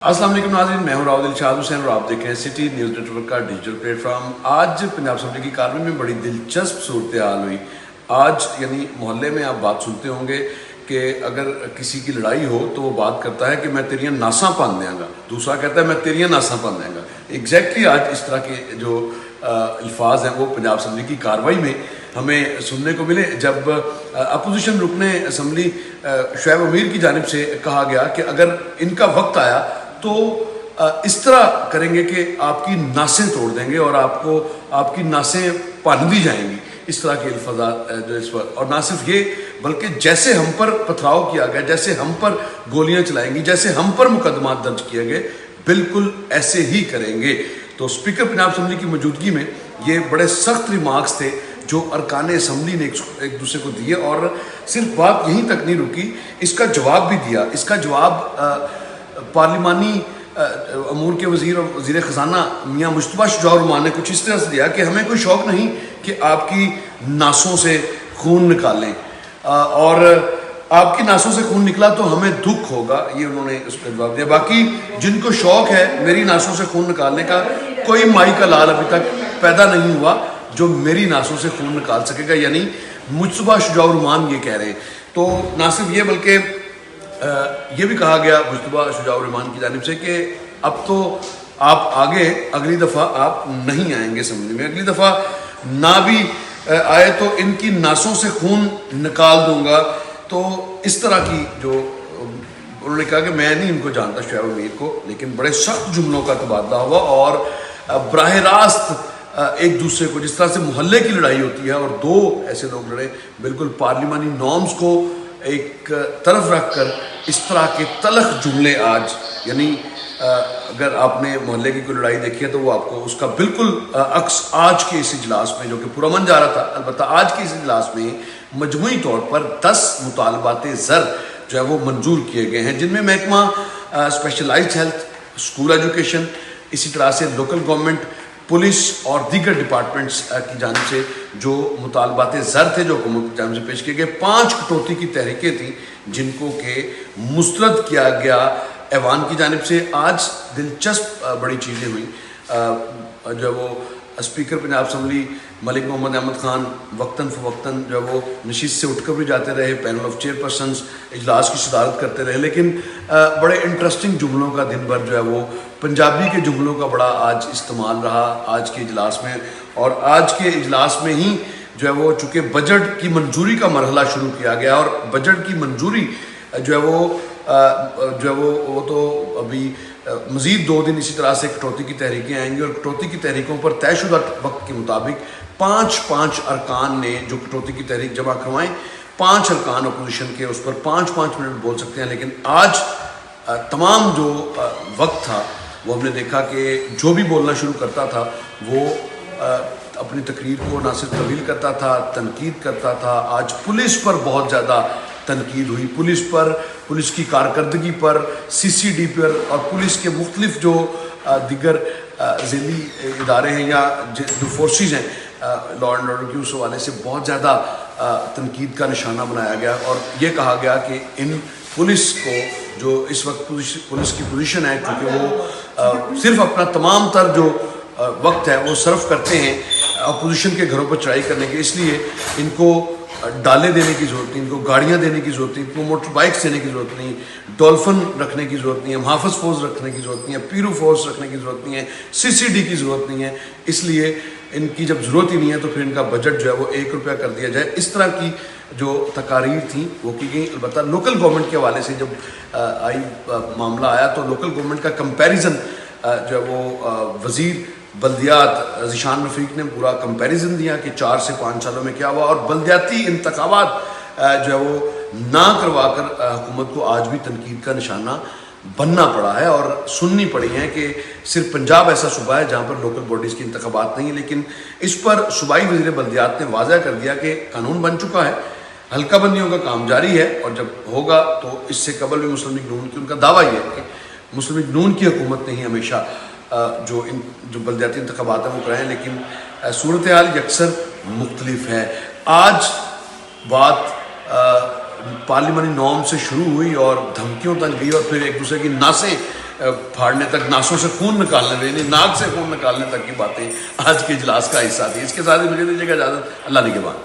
अस्सलाम वालेकुम नाज़रीन, मैं हूं राव दिलशाद हुसैन और आप देख रहे हैं सिटी न्यूज़ नेटवर्क का डिजिटल प्लेटफॉर्म। आज पंजाब असेंबली की कार्रवाई में बड़ी दिलचस्प सूरत हाल हुई। आज यानी मोहल्ले में आप बात सुनते होंगे कि अगर किसी की लड़ाई हो तो वो बात करता है कि मैं तेरियां नासां भन देंगा, दूसरा कहता है मैं तेरियां नासां भन देंगा। एग्जैक्टली आज इस तरह के जो अल्फाज हैं वो पंजाब असेंबली की कार्रवाई में हमें सुनने को मिले, जब अपोजिशन रुकने असम्बली शुएब अमीर की जानिब से कहा गया कि अगर इनका वक्त आया तो इस तरह करेंगे कि आपकी नासें तोड़ देंगे और आपको आपकी नासें भन दी जाएंगी। इस तरह के अल्फाज़ जो इस वक्त, और ना सिर्फ ये बल्कि जैसे हम पर पथराव किया गया, जैसे हम पर गोलियां चलाएंगी, जैसे हम पर मुकदमा दर्ज किए गए, बिल्कुल ऐसे ही करेंगे। तो स्पीकर पंजाब असेंबली की मौजूदगी में ये बड़े सख्त रिमार्क्स थे जो अरकान असम्बली ने एक दूसरे को दिए, और सिर्फ बात यहीं तक नहीं रुकी, इसका जवाब भी दिया। इसका जवाब पार्लिमानी अमूर के वज़ीर और वज़ीर ख़जाना मियाँ मुश्तबा शुजा-उर-रहमान ने कुछ इस तरह से दिया कि हमें कोई शौक़ नहीं कि आपकी नासों से खून निकालें, और आपकी नासों से खून निकला तो हमें दुख होगा, ये उन्होंने उसका जवाब दिया। बाकी जिनको शौक़ है मेरी नासों से खून निकालने का, कोई माई का लाल अभी तक पैदा नहीं हुआ जो मेरी नासों से खून निकाल सकेगा, यानी मुश्तबा शुजा-उर-रहमान ये कह रहे हैं। तो ना सिर्फ ये बल्कि ये भी कहा गया मुश्तबा शुजा-उर-रहमान की जानिब से कि अब तो आप आगे अगली दफ़ा आप नहीं आएंगे असेंबली में, अगली दफ़ा ना भी आए तो इनकी नासों से खून निकाल दूंगा। तो इस तरह की जो उन्होंने कहा कि मैं नहीं इनको जानता शुएब अमीर को, लेकिन बड़े सख्त जुमलों का तबादला हुआ और बराह रास्त एक दूसरे को, जिस तरह से मोहल्ले की लड़ाई होती है और दो ऐसे लोग लड़े, बिल्कुल पार्लिमानी नॉर्म्स को एक तरफ रखकर इस तरह के तलख जुमले आज, यानी अगर आपने मोहल्ले की कोई लड़ाई देखी है तो वो आपको उसका बिल्कुल अक्स आज के इस इजलास में, जो कि पुरअमन जा रहा था, अलबत्ता आज के इस इजलास में मजमूई तौर पर 10 मुतालबाते ज़र जो है वो मंजूर किए गए हैं, जिनमें महकमा स्पेशलाइज्ड हेल्थ, स्कूल एजुकेशन, इसी तरह से लोकल गवर्नमेंट, पुलिस और दीगर डिपार्टमेंट्स की जानिब से जो मुतालबाते ज़र थे जो हुकूमत की जानिब से पेश किए गए। 5 कटौती की तहरीकें थी जिनको के मुस्तरद किया गया ऐवान की जानिब से। आज दिलचस्प बड़ी चीज़ें हुई। जो वो स्पीकर पंजाब असेंबली मलिक मोहम्मद अहमद ख़ान वक्तन फ़वक्तन जो वो नशिस्त से उठकर भी जाते रहे, पैनल ऑफ चेयरपर्सन्स इजलास की सदारत करते रहे, लेकिन बड़े इंटरेस्टिंग जुमलों का दिन भर जो है वो पंजाबी के जुमलों का बड़ा आज इस्तेमाल रहा आज के इजलास में। और आज के इजलास में ही जो है वो चूँकि बजट की मंजूरी का मरहला शुरू किया गया, और बजट की मंजूरी जो है वो तो अभी मज़ीद 2 दिन इसी तरह से कटौती की तहरीकें आएंगी, और कटौती की तहरीकों पर तयशुदा वक्त के मुताबिक 5 अरकान ने जो कटौती की तहरीक जमा करवाएं, 5 अरकान अपोजिशन के उस पर 5 मिनट बोल सकते हैं। लेकिन आज तमाम जो वक्त था वो हमने देखा कि जो भी बोलना शुरू करता था वो अपनी तकरीर को ना सिर्फ तवील करता था, तनकीद करता था। आज पुलिस पर बहुत ज़्यादा तनकीद हुई, पुलिस पर, पुलिस की कारकर्दगी पर, CCD पर, और पुलिस के मुख्तलिफ जो दिगर ज़िली इदारे हैं या जो फोर्सेस हैं लॉ एंड ऑर्डर की, उस हवाले से बहुत ज़्यादा तनकीद का निशाना बनाया गया। और ये कहा गया कि इन पुलिस को जो इस वक्त पुलिस की पोजीशन है, क्योंकि वो सिर्फ अपना तमाम तर जो वक्त है वो सर्व करते हैं अपोजिशन के घरों पर चढ़ाई करने के, इसलिए इनको डाले देने की ज़रूरत नहीं, इनको गाड़ियाँ देने की ज़रूरत नहीं, इनको मोटर बाइक्स देने की ज़रूरत नहीं, डॉल्फिन रखने की ज़रूरत नहीं है, मुहाफ़िज़ फोर्स रखने की ज़रूरत नहीं है, पीरू फोर्स रखने की ज़रूरत नहीं है, CCD की ज़रूरत नहीं है। इसलिए इनकी जब ज़रूरत ही नहीं है तो फिर इनका बजट जो है वो 1 रुपया कर दिया जाए। इस तरह की जो तकारीर थी वो की गई। अलबत्ता लोकल गवर्नमेंट के हवाले से जब मामला आया तो लोकल गवर्नमेंट का कंपैरिजन जो है वो वज़ीर बल्दियात ज़ीशान रफ़ीक ने पूरा कंपैरिजन दिया कि 4 से 5 सालों में क्या हुआ, और बल्दियाती इंतखाबात जो है वो ना करवा कर हुकूमत को आज भी तनकीद का निशाना बनना पड़ा है, और सुननी पड़ी है कि सिर्फ पंजाब ऐसा सूबा है जहाँ पर लोकल बॉडीज़ की इंतखाबात नहीं है। लेकिन इस पर सूबाई वज़ीर बल्दियात ने वाज़ा कर दिया कि कानून बन चुका है, हल्का बंदियों का काम जारी है, और जब होगा तो इससे कबल भी मुस्लिम लीग नून की, उनका दावा ये है कि मुस्लिम लीग नून की हुकूमत ने ही हमेशा जो बल्दियाती इंतखाबात हैं वो कराएँ, लेकिन सूरत हाल यकसर मुख्तलिफ है। आज बात पार्लिमानी नॉर्म से शुरू हुई और धमकियों तक गई और फिर एक दूसरे की नासें پھاڑنے تک، ناسوں سے خون نکالنے، یعنی ناک سے خون نکالنے تک کی باتیں آج کے اجلاس کا حصہ تھی۔ اس کے ساتھ ہی مجھے دیجیے گا اجازت، اللہ نگہبان۔